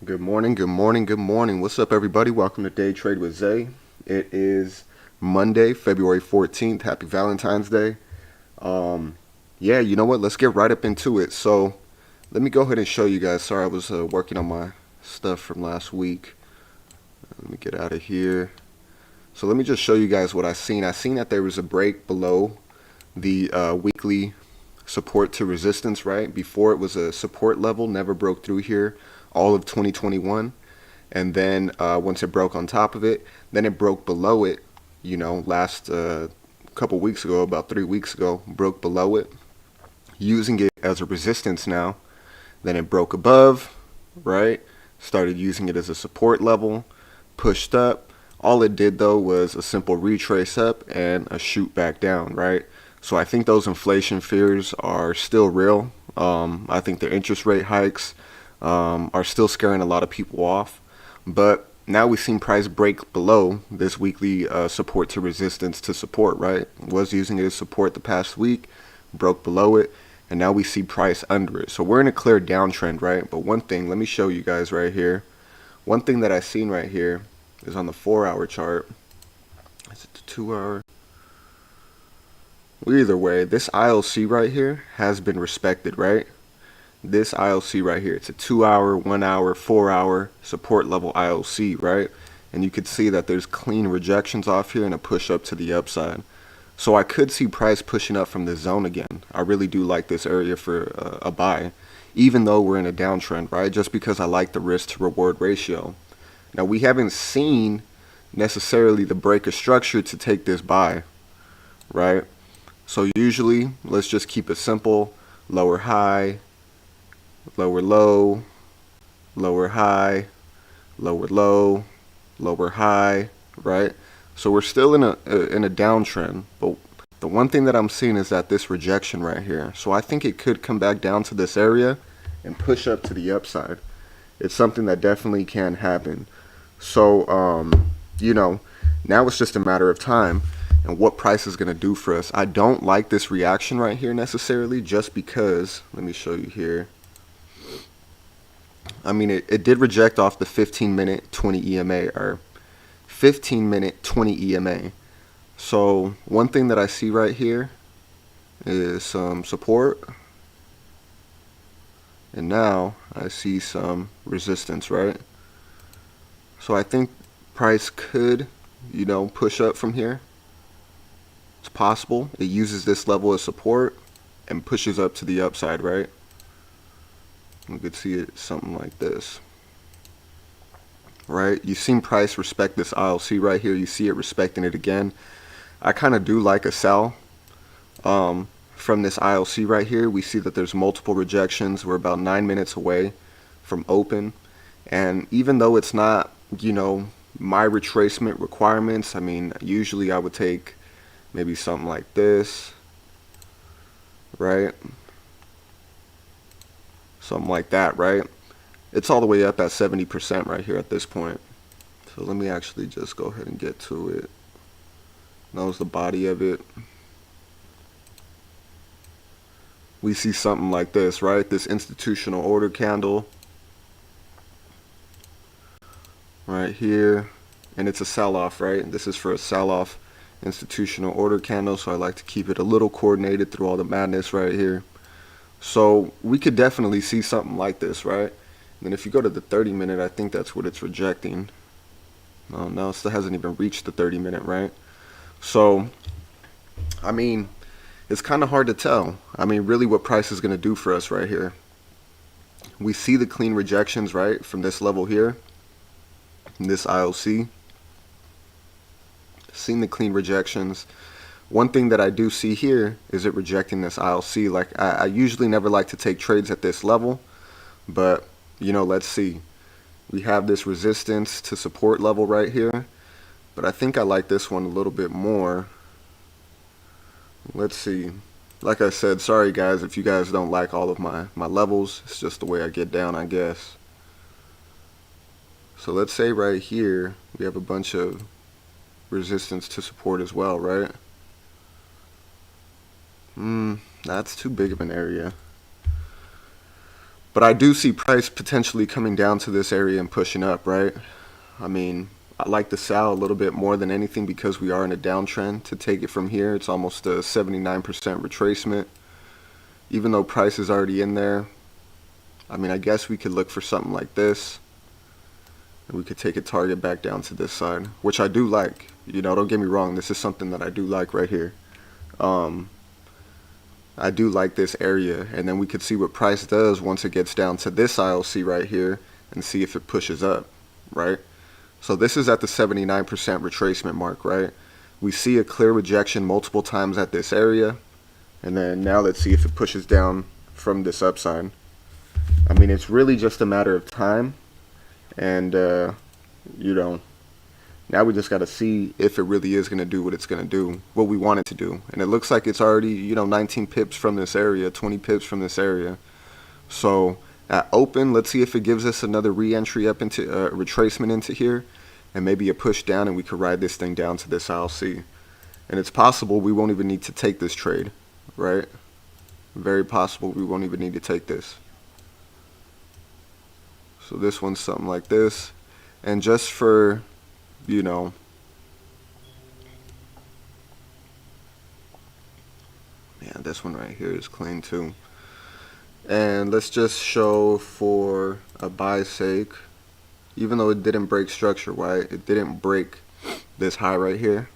Good morning, good morning, good morning. What's up, everybody? Welcome to Day Trade with Zay. It is Monday, February 14th. Happy Valentine's Day. Yeah, you know what? Let's get right up into it. So, let me go ahead and show you guys. Sorry, I was working on my stuff from last week. Let me get out of here. So, let me just show you guys what I seen. I seen that there was a break below the weekly support to resistance, right? Before it was a support level, never broke through here all of 2021. And then once it broke on top of it, then it broke below it, last couple weeks ago, about 3 weeks ago, broke below it, using it as a resistance now. Then it broke above, right? Started using it as a support level, pushed up. All it did, though, was a simple retrace up and a shoot back down, right? So I think those inflation fears are still real. I think the interest rate hikes are still scaring a lot of people off. But now we've seen price break below this weekly support to resistance to support, right? Was using it as support the past week, broke below it, and now we see price under it. So we're in a clear downtrend, right? But one thing, let me show you guys right here. One thing that I've seen right here is on the 4-hour chart. Is it the 2-hour? Well, either way, this ILC right here has been respected, right? This ILC right here, it's a 2-hour, 1-hour, 4-hour support level ILC, right? And you could see that there's clean rejections off here and a push up to the upside. So I could see price pushing up from this zone again. I really do like this area for a buy, even though we're in a downtrend, right? Just because I like the risk to reward ratio. Now, we haven't seen necessarily the break of structure to take this buy, right? So usually, let's just keep it simple. Lower high, lower low, lower high, lower low, lower high, right? So we're still in a downtrend, but the one thing that I'm seeing is that this rejection right here. So I think it could come back down to this area and push up to the upside. It's something that definitely can happen. So now it's just a matter of time and what price is going to do for us. I don't like this reaction right here necessarily, just because, let me show you here. I mean, it did reject off the 15-minute 20 EMA, or 15-minute 20 EMA. So one thing that I see right here is some support. And now I see some resistance, right? So I think price could, push up from here. It's possible. It uses this level as support and pushes up to the upside, right? You could see it something like this, right? You've seen price respect this ILC right here. You see it respecting it again. I kind of do like a sell from this ILC right here. We see that there's multiple rejections. We're about 9 minutes away from open. And even though it's not, my retracement requirements, I mean, usually I would take maybe something like this, right? Something like that, right? It's all the way up at 70% right here at this point. So let me actually just go ahead and get to it. That was the body of it. We see something like this, right? This institutional order candle right here. And it's a sell-off, right? This is for a sell-off institutional order candle, so I like to keep it a little coordinated through all the madness right here. So we could definitely see something like this, right? And then if you go to the 30-minute, I think that's what it's rejecting. No, it still hasn't even reached the 30-minute, right? So, I mean, it's kind of hard to tell. I mean, really what price is going to do for us right here. We see the clean rejections, right, from this level here, this ILC. Seen the clean rejections. One thing that I do see here is it rejecting this ILC. Like, I usually never like to take trades at this level, but, let's see. We have this resistance to support level right here, but I think I like this one a little bit more. Let's see. Like I said, sorry guys if you guys don't like all of my levels. It's just the way I get down, I guess. So let's say right here we have a bunch of resistance to support as well, right? That's too big of an area. But I do see price potentially coming down to this area and pushing up, right? I mean, I like the sell a little bit more than anything because we are in a downtrend. To take it from here, it's almost a 79% retracement. Even though price is already in there, I mean, I guess we could look for something like this. And we could take a target back down to this side, which I do like. You know, don't get me wrong, this is something that I do like right here. I do like this area, and then we could see what price does once it gets down to this ILC right here and see if it pushes up, right? So this is at the 79% retracement mark, right? We see a clear rejection multiple times at this area, and then now let's see if it pushes down from this upside. I mean, it's really just a matter of time, and you know, now we just got to see if it really is going to do what it's going to do, what we want it to do. And it looks like it's already, you know, 19 pips from this area, 20 pips from this area. So at open, let's see if it gives us another re-entry up into retracement into here, and maybe a push down, and we could ride this thing down to this ILC. And it's possible we won't even need to take this trade, right? Very possible we won't even need to take this. So this one's something like this. And just for, you know, yeah, this one right here is clean too. And let's just show for a buy's sake, even though it didn't break structure, right? It didn't break this high right here.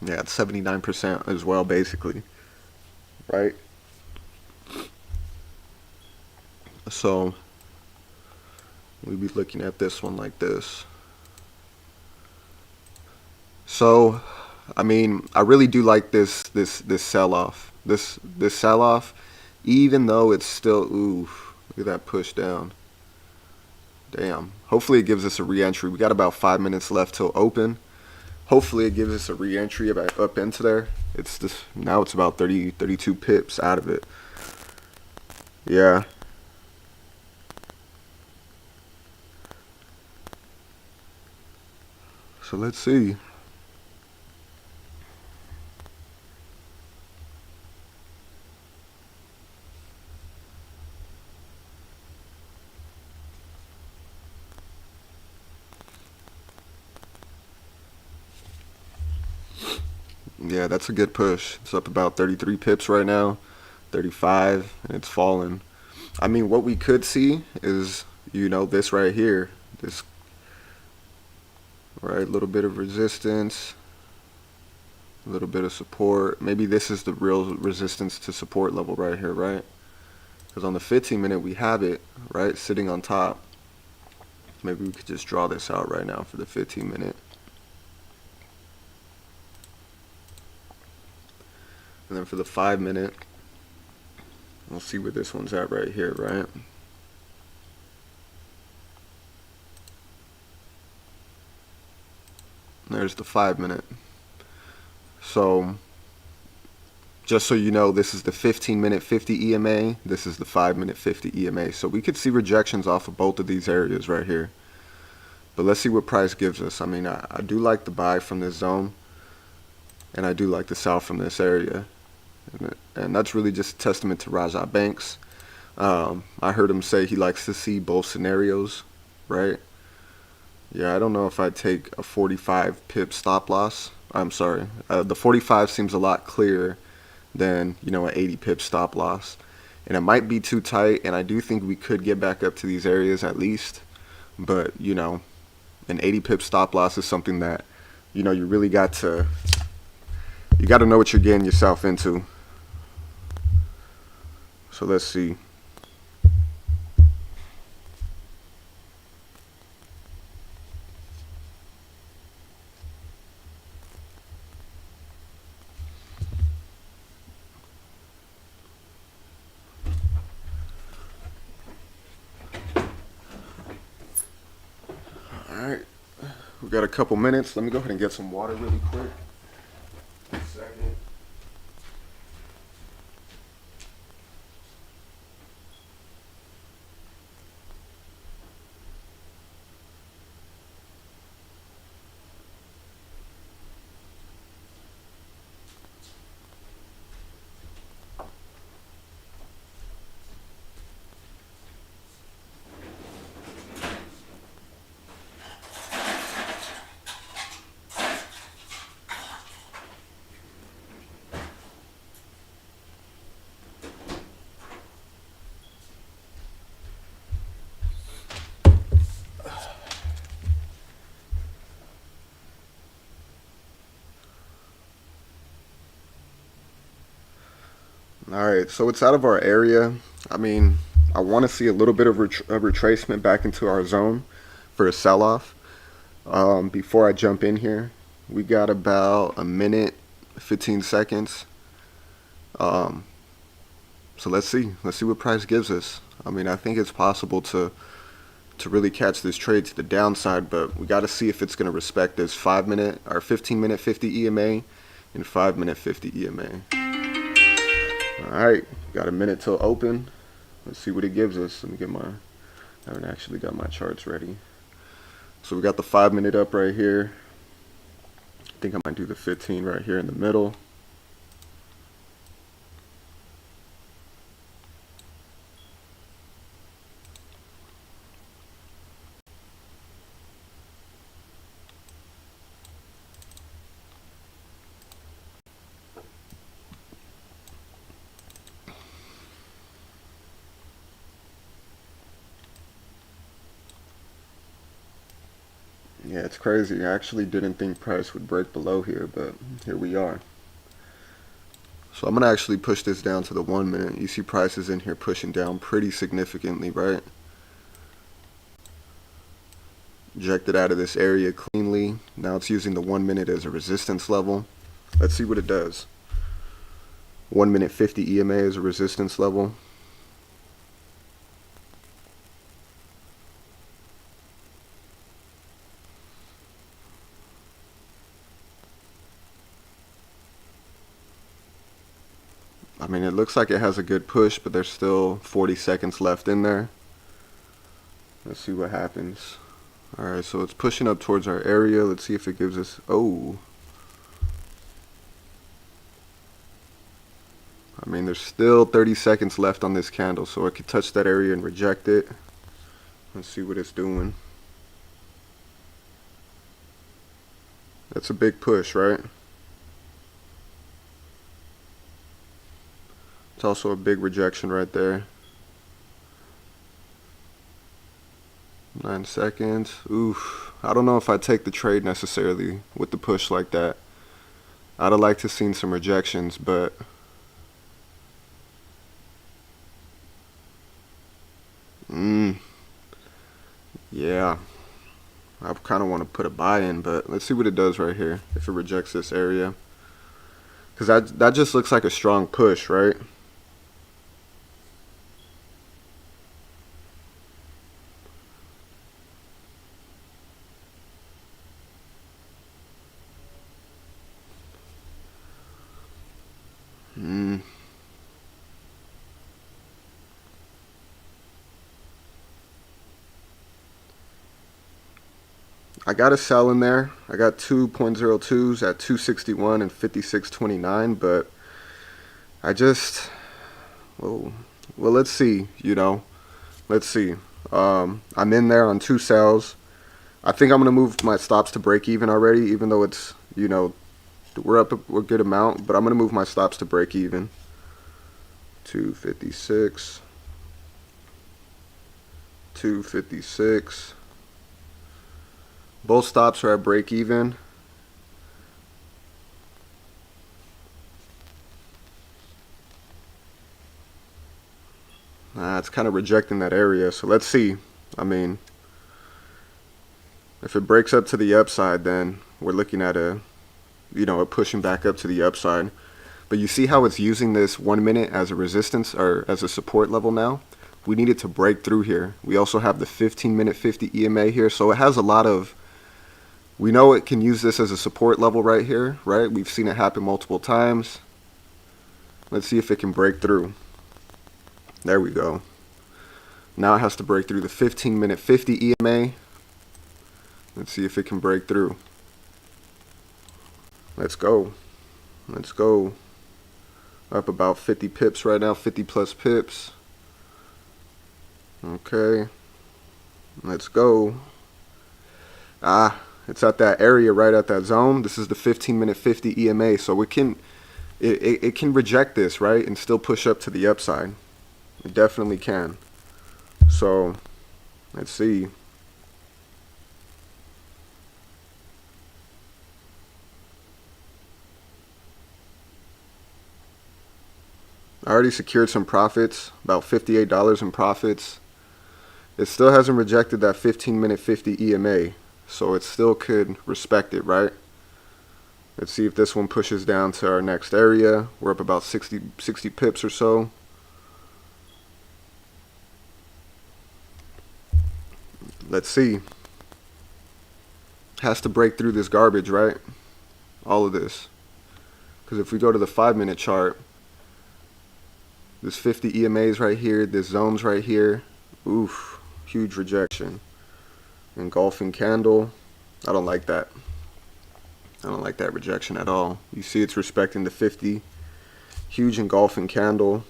Yeah, it's 79% as well, basically, right? So we'd be looking at this one like this. So, I mean, I really do like this sell-off. This sell-off, even though it's still, ooh, look at that push down. Damn. Hopefully it gives us a re-entry. We got about 5 minutes left till open. Hopefully it gives us a re-entry up into there. It's just, now it's about 32 pips out of it. Yeah. So let's see. Yeah, that's a good push. It's up about 33 pips right now, 35, and it's falling. I mean, what we could see is, you know, this right here, this, right, little bit of resistance, a little bit of support. Maybe this is the real resistance to support level right here, right? Because on the 15 minute we have it, right, sitting on top. Maybe we could just draw this out right now for the 15 minute. And then for the 5 minute, we'll see where this one's at right here, right? There's the 5 minute. So, just so you know, this is the 15 minute 50 EMA. This is the 5 minute 50 EMA. So we could see rejections off of both of these areas right here. But let's see what price gives us. I mean, I do like the buy from this zone, and I do like the sell from this area. And that's really just a testament to Rajah Banks. I heard him say he likes to see both scenarios, right? Yeah, I don't know if I'd take a 45 pip stop loss. I'm sorry. The 45 seems a lot clearer than, you know, an 80 pip stop loss. And it might be too tight, and I do think we could get back up to these areas at least. But, you know, an 80 pip stop loss is something that, you know, you really got to know what you're getting yourself into. So let's see. Alright, we got a couple minutes. Let me go ahead and get some water really quick. A second. All right, so it's out of our area. I mean, I want to see a little bit of a retracement back into our zone for a sell-off. Before I jump in here, we got about a minute, 15 seconds. Um, so let's see. Let's see what price gives us. I mean, I think it's possible to really catch this trade to the downside, but we got to see if it's going to respect this 5-minute or 15-minute 50 EMA and 5-minute 50 EMA. All right, got a minute till open. Let's see what it gives us. Let me get I haven't actually got my charts ready. So we got the 5-minute up right here. I think I might do the 15 right here in the middle. Yeah, it's crazy. I actually didn't think price would break below here, but here we are. So I'm going to actually push this down to the 1 minute. You see prices in here pushing down pretty significantly, right? Ejected out of this area cleanly. Now it's using the 1 minute as a resistance level. Let's see what it does. 1 minute 50 EMA is a resistance level. I mean, it looks like it has a good push, but there's still 40 seconds left in there. Let's see what happens. Alright, so it's pushing up towards our area. Let's see if it gives us... Oh. I mean, there's still 30 seconds left on this candle, so it could touch that area and reject it. Let's see what it's doing. That's a big push, right? It's also a big rejection right there. 9 seconds. Oof. I don't know if I take the trade necessarily with the push like that. I'd have liked to seen some rejections, but yeah. I kind of want to put a buy in, but let's see what it does right here if it rejects this area. Because that just looks like a strong push, right? I got a sell in there. I got 2.02s at 261 and 56.29, but I just, well, let's see, let's see. I'm in there on 2 sells. I think I'm going to move my stops to break even already, even though it's, we're up a good amount, but I'm going to move my stops to break even. 256, 256. Both stops are at break even. It's kind of rejecting that area, so let's see. I mean, if it breaks up to the upside, then we're looking at a pushing back up to the upside. But you see how it's using this 1 minute as a resistance or as a support level now? We need it to break through here. We also have the 15-minute 50 EMA here, so it has a lot of... We know it can use this as a support level right here, right? We've seen it happen multiple times. Let's see if it can break through. There we go. Now it has to break through the 15-minute 50 EMA. Let's see if it can break through. Let's go. Let's go. Up about 50 pips right now, 50 plus pips. Okay. Let's go. It's at that area, right at that zone. This is the 15-minute 50 EMA, so it can reject this, right, and still push up to the upside. It definitely can. So, let's see. I already secured some profits, about $58 in profits. It still hasn't rejected that 15-minute 50 EMA, so it still could respect it, right? Let's see if this one pushes down to our next area. We're up about 60 pips or so. Let's see. Has to break through this garbage, right? All of this. Because if we go to the 5-minute chart, this 50 EMAs right here, this zone's right here. Oof, huge rejection. Engulfing candle. I don't like that. I don't like that rejection at all. You see it's respecting the 50. Huge engulfing candle.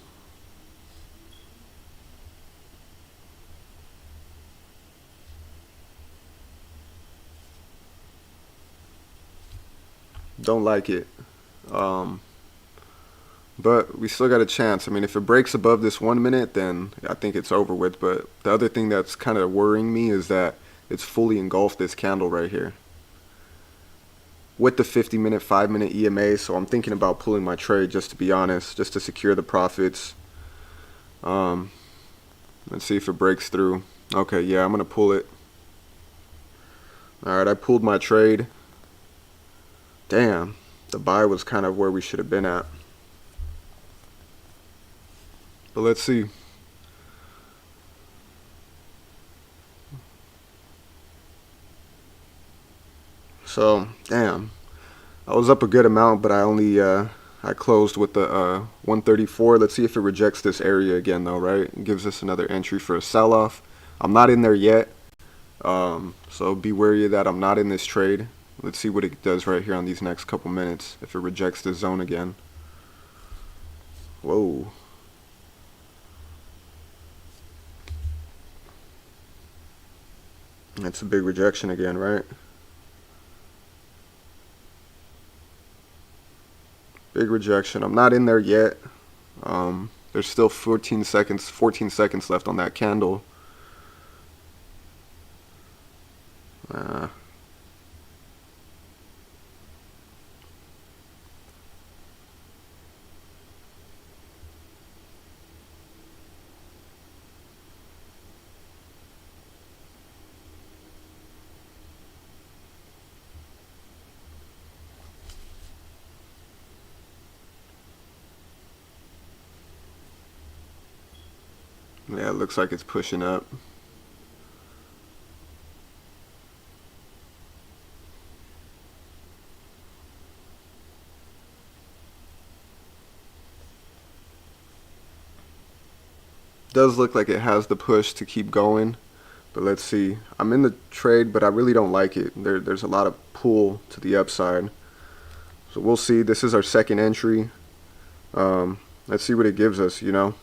Don't like it. But we still got a chance. I mean, if it breaks above this 1 minute, then I think it's over with. But the other thing that's kind of worrying me is that it's fully engulfed this candle right here with the 50-minute, 5-minute EMA. So I'm thinking about pulling my trade, just to be honest, just to secure the profits. Let's see if it breaks through. Okay, yeah, I'm gonna pull it. All right, I pulled my trade. Damn, the buy was kind of where we should have been at. But let's see. So, damn, I was up a good amount, but I closed with the 134. Let's see if it rejects this area again, though, right? It gives us another entry for a sell-off. I'm not in there yet, so be wary of that. I'm not in this trade. Let's see what it does right here on these next couple minutes, if it rejects this zone again. Whoa. That's a big rejection again, right? Big rejection. I'm not in there yet. There's still 14 seconds left on that candle. Yeah, it looks like it's pushing up. Does look like it has the push to keep going, but let's see. I'm in the trade, but I really don't like it. There's a lot of pull to the upside, so we'll see. This is our second entry. Let's see what it gives us, you know.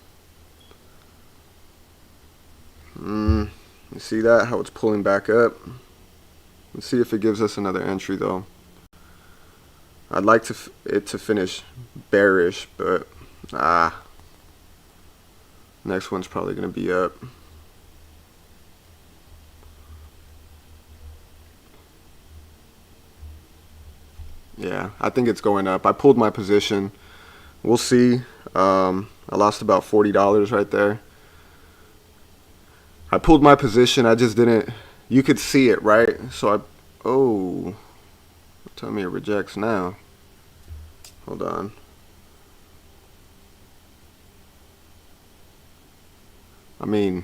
You see that, how it's pulling back up? Let's see if it gives us another entry, though. I'd like it to finish bearish, but next one's probably going to be up. Yeah, I think it's going up. I pulled my position. We'll see. I lost about $40 right there. I pulled my position. I just didn't. You could see it, right? So tell me it rejects now. Hold on. I mean,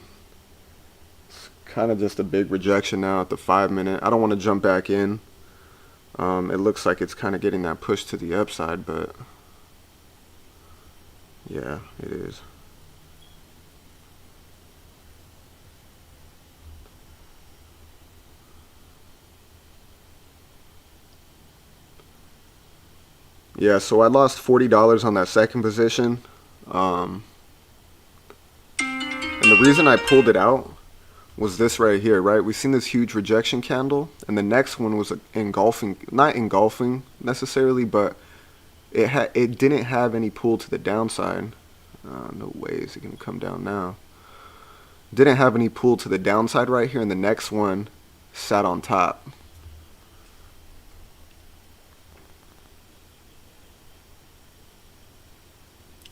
it's kind of just a big rejection now at the 5-minute. I don't want to jump back in. It looks like it's kind of getting that push to the upside, but yeah, it is. Yeah, so I lost $40 on that second position. And the reason I pulled it out was this right here, right? We've seen this huge rejection candle, and the next one was engulfing, not engulfing necessarily, but it didn't have any pull to the downside. No way is it gonna come down now. Didn't have any pull to the downside right here, and the next one sat on top.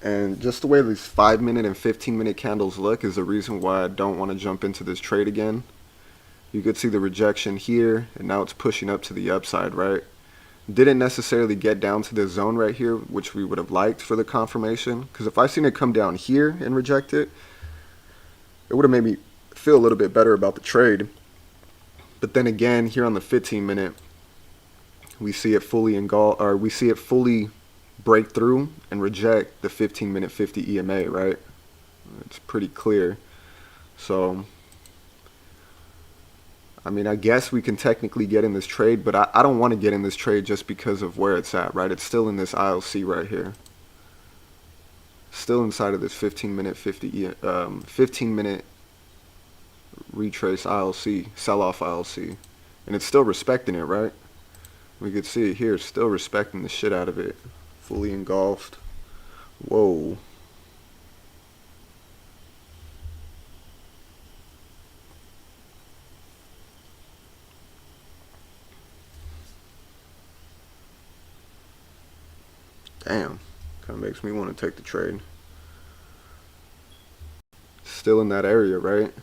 And just the way these 5-minute and 15-minute candles look is the reason why I don't want to jump into this trade again. You could see the rejection here, and now it's pushing up to the upside, right? Didn't necessarily get down to this zone right here, which we would have liked for the confirmation. Because if I seen it come down here and reject it, it would have made me feel a little bit better about the trade. But then again, here on the 15-minute, we see it fully break through and reject the 15-minute 50 EMA, right? It's pretty clear. So, I mean, I guess we can technically get in this trade, but I don't want to get in this trade just because of where it's at, right? It's still in this ILC right here. Still inside of this 15-minute 15-minute retrace ILC, sell-off ILC. And it's still respecting it, right? We could see it here, still respecting the shit out of it. Fully engulfed. Whoa. Damn. Kind of makes me want to take the trade. Still in that area, right?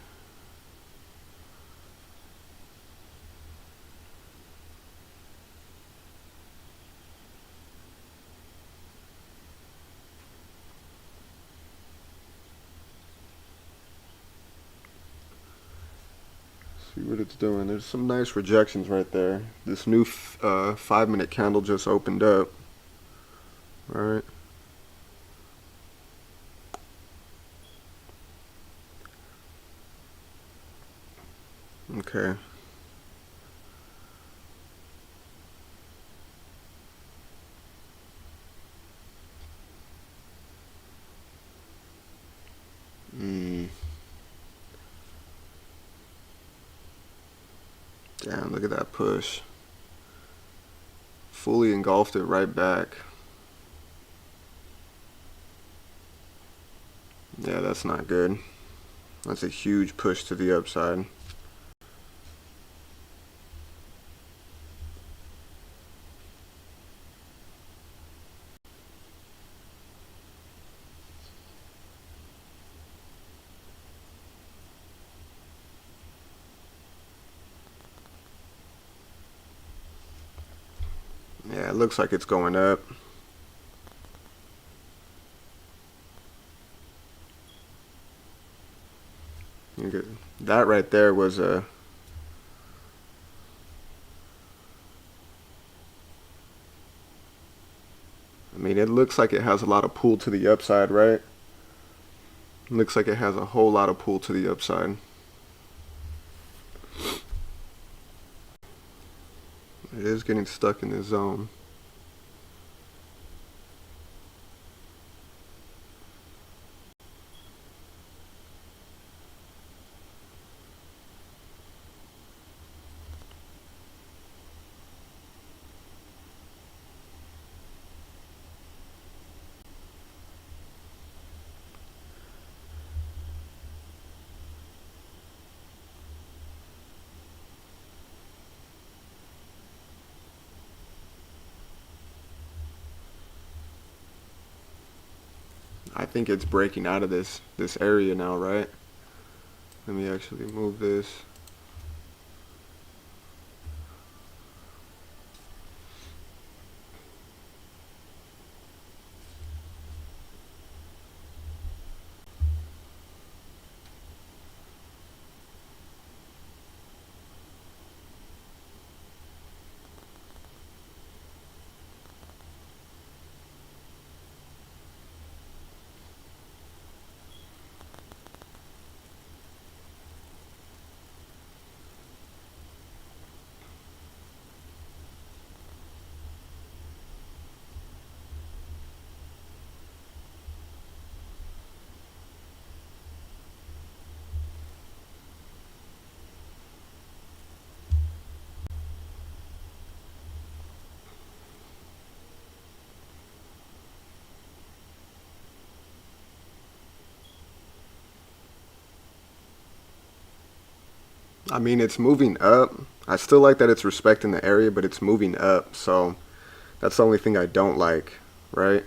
See what it's doing. There's some nice rejections right there. This new 5-minute candle just opened up. All right. Okay. Damn, look at that push. Fully engulfed it right back. Yeah, that's not good. That's a huge push to the upside. Yeah, it looks like it's going up. That right there was a... I mean, it looks like it has a lot of pull to the upside, right? Looks like it has a whole lot of pull to the upside. It is getting stuck in this zone. I think it's breaking out of this area now, right? Let me actually move this. I mean, it's moving up. I still like that it's respecting the area, but it's moving up. So that's the only thing I don't like, right?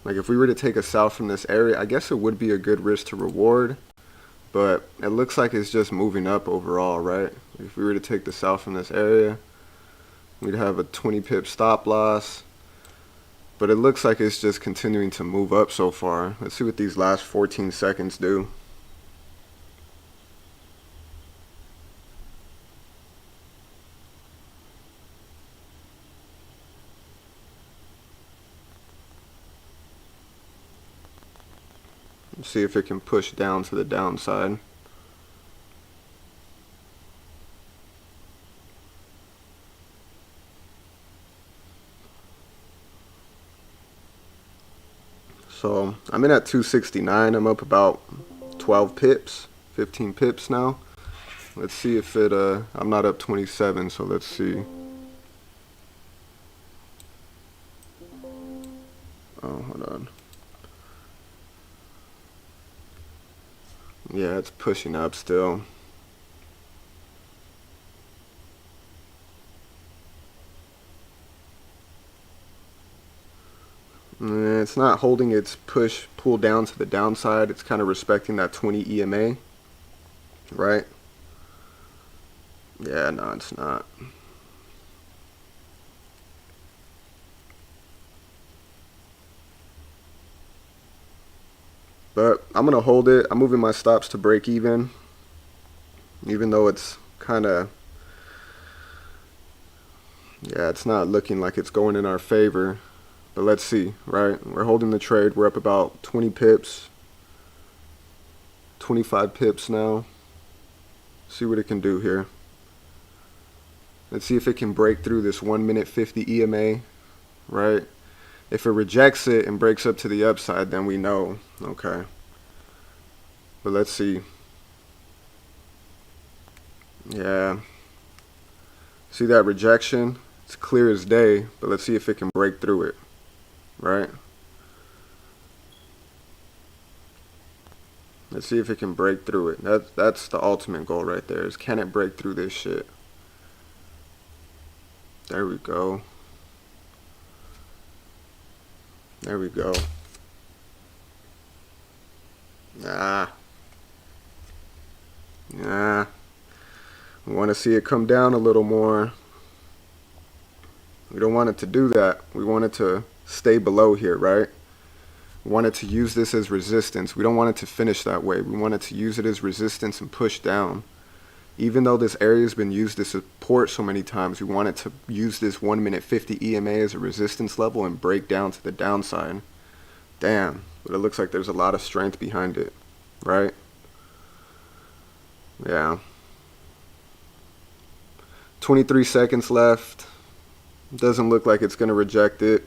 Like if we were to take a sell from this area, I guess it would be a good risk to reward, but it looks like it's just moving up overall, right? If we were to take the sell from this area, we'd have a 20 pip stop loss, but it looks like it's just continuing to move up so far. Let's see what these last 14 seconds do. Let's see if it can push down to the downside. So I'm in at 269. I'm up about 12 pips, 15 pips now. Let's see if it, I'm not up 27, so let's see. Oh, hold on. Yeah, it's pushing up still. It's not holding its push pull down to the downside. It's kind of respecting that 20 EMA, right? Yeah, no, it's not. But I'm going to hold it. I'm moving my stops to break even though it's kind of, yeah, it's not looking like it's going in our favor. But let's see, right? We're holding the trade. We're up about 20 pips, 25 pips now. See what it can do here. Let's see if it can break through this 1 minute 50 EMA, right? If it rejects it and breaks up to the upside, then we know, okay. But let's see. Yeah. See that rejection? It's clear as day, but let's see if it can break through it, right? Let's see if it can break through it. That's the ultimate goal right there, is can it break through this shit? There we go. There we go. Nah. We want to see it come down a little more. We don't want it to do that. We want it to stay below here, right? We want it to use this as resistance. We don't want it to finish that way. We want it to use it as resistance and push down. Even though this area has been used as support so many times, we want it to use this 1 minute 50 EMA as a resistance level and break down to the downside. Damn, but it looks like there's a lot of strength behind it, right? Yeah. 23 seconds left. Doesn't look like it's going to reject it.